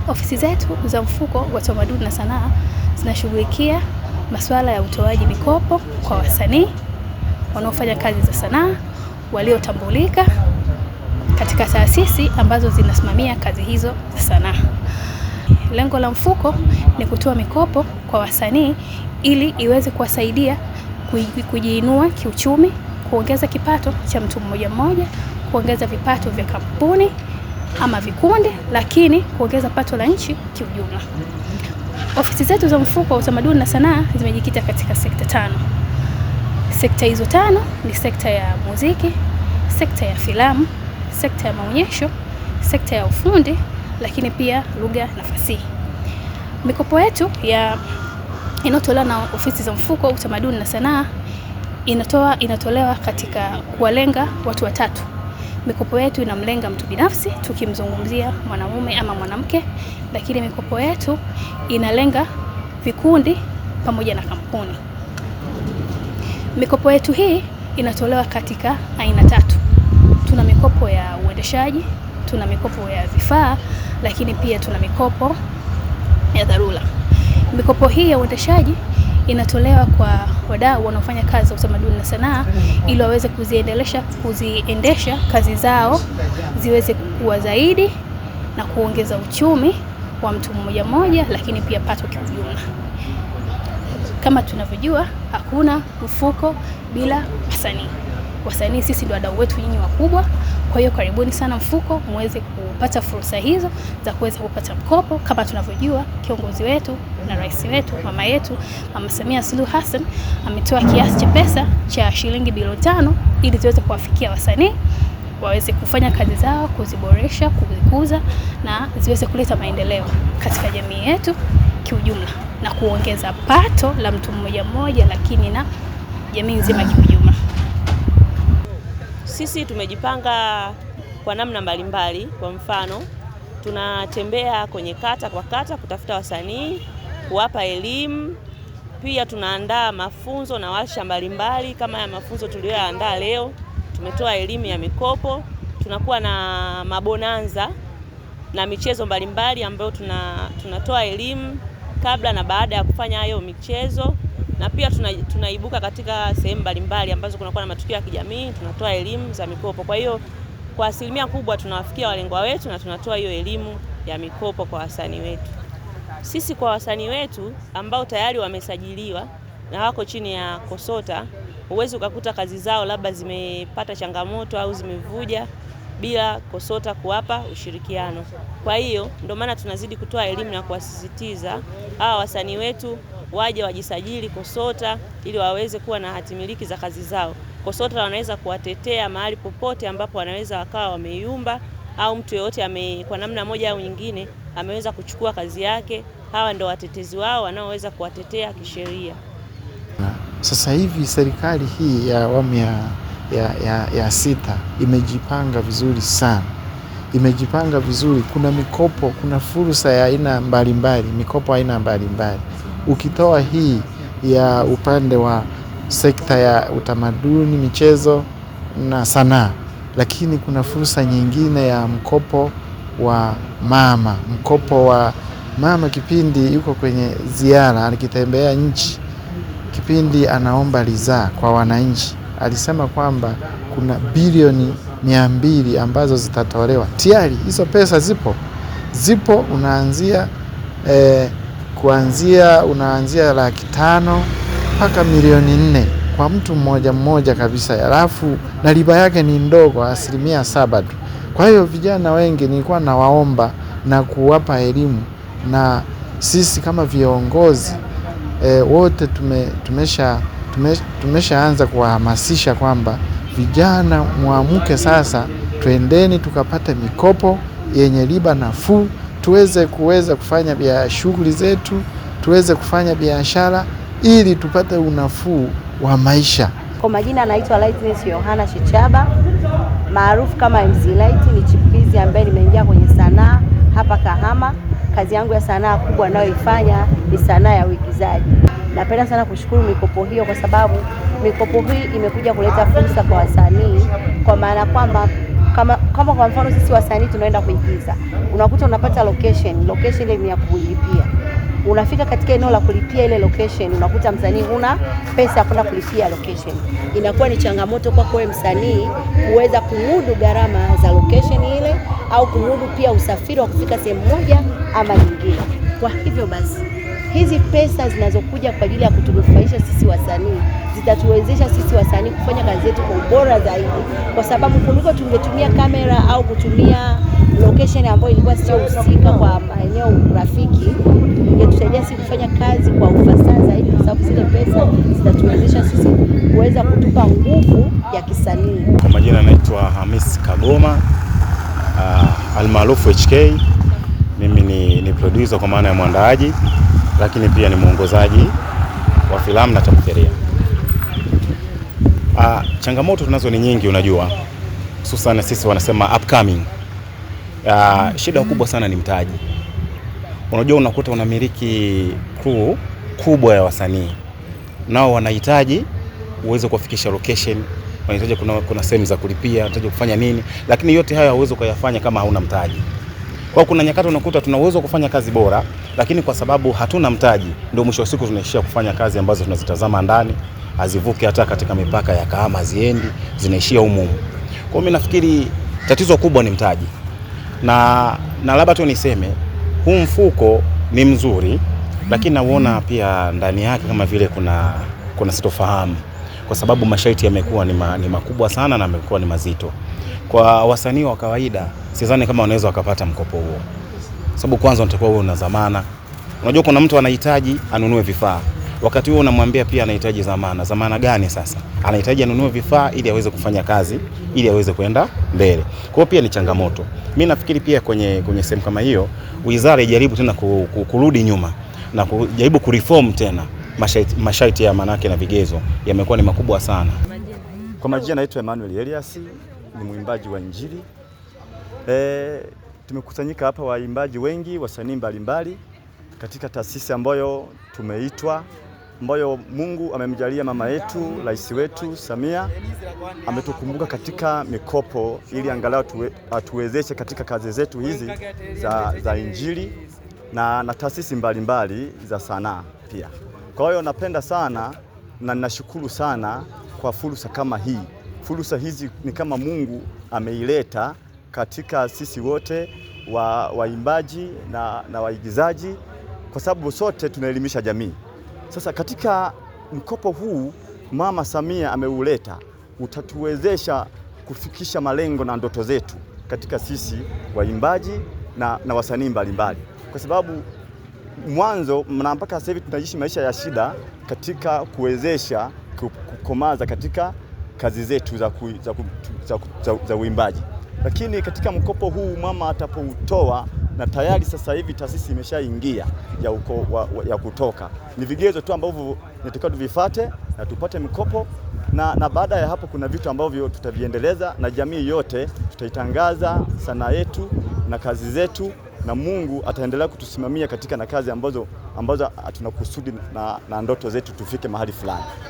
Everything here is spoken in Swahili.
Ofisi zetu za mfuko wa utamaduni na sanaa zinashughulikia masuala ya utoaji mikopo kwa wasanii wanaofanya kazi za sanaa waliotambulika katika taasisi ambazo zinasimamia kazi hizo za sanaa. Lengo la mfuko ni kutoa mikopo kwa wasanii ili iweze kuwasaidia kujiinua kiuchumi, kuongeza kipato cha mtu mmoja mmoja, kuongeza vipato vya kampuni ama vikundi, lakini kuongeza pato la nchi kiujumla. Ofisi zetu za mfuko wa utamaduni na sanaa zimejikita katika sekta 5. Sekta hizo 5 ni sekta ya muziki, sekta ya filamu, sekta ya maonyesho, sekta ya ufundi, lakini pia lugha na fasihi. Mikopo yetu inayotolewa na ofisi za mfuko wa utamaduni na sanaa inatolewa katika kuwalenga watu watatu. Mikopo yetu inamlenga mtu binafsi, tukimzungumzia mwanamume ama mwanamke, lakini mikopo yetu inalenga vikundi pamoja na kampuni. Mikopo yetu hii inatolewa katika aina 3. Tuna mikopo ya uendeshaji, tuna mikopo ya vifaa, lakini pia tuna mikopo ya dharura. Mikopo hii ya uendeshaji inatolewa kwa wadau wanaofanya kazi za utamaduni na sanaa ili waweze kuziendesha kazi zao ziweze kukua zaidi na kuongeza uchumi wa mtu mmoja mmoja, lakini pia pato kwa ujumla. Kama tunavyojua, hakuna mfuko bila wasanii. Wasanii sisi ndio wadau wetu nyinyi wakubwa. Kwa hiyo karibuni sana mfuko muweze kupata fursa hizo za kuweza kupata mkopo. Kama tunavyojua, kiongozi wetu na rais wetu, mama yetu, Mama Samia Suluhu Hassan ametoa kiasi cha pesa cha shilingi bilioni 5 ili tuweze kuwafikia wasanii waweze kufanya kazi zao, kuziboresha, kuzikuza na ziweze kuleta maendeleo katika jamii yetu kiujumla na kuongeza pato la mtu mmoja mmoja, lakini na jamii nzima kiujumla. Sisi tumejipanga kwa namna mbalimbali. Kwa mfano, tunatembea kwenye kata kwa kata kutafuta wasanii, kuwapa elimu. Pia tunaandaa mafunzo na warsha mbalimbali kama ya mafunzo tuliyoandaa leo. Tumetoa elimu ya mikopo, tunakuwa na mabonanza na michezo mbalimbali ambayo tunatoa elimu kabla na baada ya kufanya hayo michezo. Na pia tunaibuka katika sehemu mbalimbali ambazo kunakuwa na matukio ya kijamii, tunatoa elimu za mikopo. Kwa hiyo kwa asilimia kubwa tunawafikia walengwa wetu na tunatoa hiyo elimu ya mikopo kwa wasanii wetu. Sisi kwa wasanii wetu ambao tayari wamesajiliwa na wako chini ya KOSOTA, huwezi ukakuta kazi zao labda zimepata changamoto au zimevuja bila KOSOTA kuwapa ushirikiano. Kwa hiyo ndio maana tunazidi kutoa elimu na kuwasisitiza hawa wasanii wetu waje wajisajili KOSOTA ili waweze kuwa na hatimiliki za kazi zao. KOSOTA wanaweza kuwatetea mahali popote ambapo wanaweza wakawa wameyumba au mtu yeyote kwa namna moja au nyingine ameweza kuchukua kazi yake. Hawa ndio watetezi wao wanaoweza kuwatetea kisheria. Sasa hivi serikali hii ya awamu ya 6 imejipanga vizuri sana. Imejipanga vizuri, kuna mikopo, kuna fursa ya aina mbalimbali, mikopo aina mbalimbali. Ukitoa hii ya upande wa sekta ya utamaduni, michezo na sanaa, lakini kuna fursa nyingine ya mkopo wa mama. Mkopo wa mama kipindi yuko kwenye ziara, alikitembea nchi, kipindi anaomba ridhaa kwa wananchi, alisema kwamba kuna bilioni 200 ambazo zitatolewa. Tayari hizo pesa zipo, unaanzia unaanzia 500,000 mpaka milioni 4 kwa mtu mmoja mmoja kabisa. Alafu na riba yake ni ndogo, 7% tu. Kwa hiyo vijana wengi nilikuwa nawaomba na kuwapa elimu, na sisi kama viongozi wote tumeshaanza kuwahamasisha kwamba vijana muamke sasa, twendeni tukapate mikopo yenye riba nafuu, tuweze kufanya shughuli zetu, tuweze kufanya biashara ili tupate unafuu wa maisha. Kwa majina anaitwa Lightness Yohana Shichaba, maarufu kama MC Light. Ni chipukizi ambaye nimeingia kwenye sanaa hapa Kahama. Kazi yangu ya sanaa kubwa ninayoifanya ni sanaa ya uigizaji. Napenda sana kushukuru mikopo hiyo kwa sababu mikopo hii imekuja kuleta fursa kwa wasanii, kwa maana kwamba kama kwa mfano sisi wasanii tunaenda kuigiza, unakuta unapata location ile ni ya kulipia. Unafika katika eneo la kulipia ile location, unakuta msanii huna pesa ya kwenda kulipia location. Inakuwa ni changamoto kwako wewe msanii kuweza kumudu gharama za location ile, au kumudu pia usafiri wa kufika sehemu moja ama nyingine. Kwa hivyo basi, hizi pesa zinazokuja kwa ajili ya kutunufaisha sisi wasanii zitatuwezesha sisi wasanii kufanya kazi yetu kwa ubora zaidi, kwa sababu kuliko tungetumia kamera au kutumia location ambayo ilikuwa sio husika kwa maeneo rafiki, ingetusaidia sisi kufanya kazi kwa ufasaha zaidi, kwa sababu zile pesa zitatuwezesha sisi kuweza kutupa nguvu ya kisanii. Kwa majina naitwa Hamis Kagoma, almaarufu HK. Mimi ni producer kwa maana ya mwandaaji, lakini pia ni mwongozaji wa filamu na tamthilia. Changamoto tunazo ni nyingi, unajua, hususan sisi wanasema upcoming. Shida kubwa sana ni mtaji. Unajua, unakuta unamiliki crew kubwa ya wasanii, nao wanahitaji uweze kufikisha location, wanahitaji kuna sehemu za kulipia, wanahitaji kufanya nini, lakini yote haya hauwezi kuyafanya kama hauna mtaji. Kwa kuna nyakati unakuta tuna uwezo kufanya kazi bora, lakini kwa sababu hatuna mtaji, ndio mwisho wa siku tunaishia kufanya kazi ambazo tunazitazama ndani, hazivuki hata katika mipaka ya Kahama, ziendi, zinaishia humu. Kwa mimi nafikiri tatizo kubwa ni mtaji. Na labda tu niseme huu mfuko ni mzuri, lakini nauona pia ndani yake kama vile kuna sitofahamu, kwa sababu masharti yamekuwa ni makubwa sana na yamekuwa ni mazito. Kwa wasanii wa kawaida sidhani kama wanaweza wakapata mkopo huo, sababu kwanza unatakiwa uwe una dhamana. Unajua kuna mtu anahitaji anunue vifaa, wakati huo unamwambia pia anahitaji dhamana. Dhamana gani sasa? Anahitaji anunue vifaa ili aweze kufanya kazi, ili aweze kwenda mbele. Kwa hiyo pia ni changamoto. Mimi nafikiri pia kwenye sehemu kama hiyo wizara ijaribu tena kurudi nyuma na kujaribu kureform tena masharti ya manake na vigezo yamekuwa ni makubwa sana. Kwa majina naitwa Emmanuel Elias, ni mwimbaji wa Injili. Tumekusanyika hapa waimbaji wengi, wasanii mbalimbali katika taasisi ambayo tumeitwa, ambayo Mungu amemjalia mama yetu, rais wetu Samia ametukumbuka katika mikopo ili angalau atuwezeshe katika kazi zetu hizi za Injili na taasisi mbalimbali za sanaa pia. Kwa hiyo napenda sana na ninashukuru sana kwa fursa kama hii. Fursa hizi ni kama Mungu ameileta katika sisi wote waimbaji na waigizaji, kwa sababu sote tunaelimisha jamii. Sasa katika mkopo huu Mama Samia ameuleta, utatuwezesha kufikisha malengo na ndoto zetu katika sisi waimbaji na wasanii mbalimbali, kwa sababu mwanzo na mpaka sasa hivi tunaishi maisha ya shida katika kuwezesha kukomaza katika kazi zetu za uimbaji. Lakini katika mkopo huu mama atapoutoa, na tayari sasa hivi taasisi imeshaingia ya kutoka, ni vigezo tu ambavyo tunatakiwa tuvifuate na tupate mikopo, na baada ya hapo kuna vitu ambavyo tutaviendeleza na jamii yote tutaitangaza sanaa yetu na kazi zetu, na Mungu ataendelea kutusimamia katika na kazi ambazo tunakusudi na ndoto zetu tufike mahali fulani.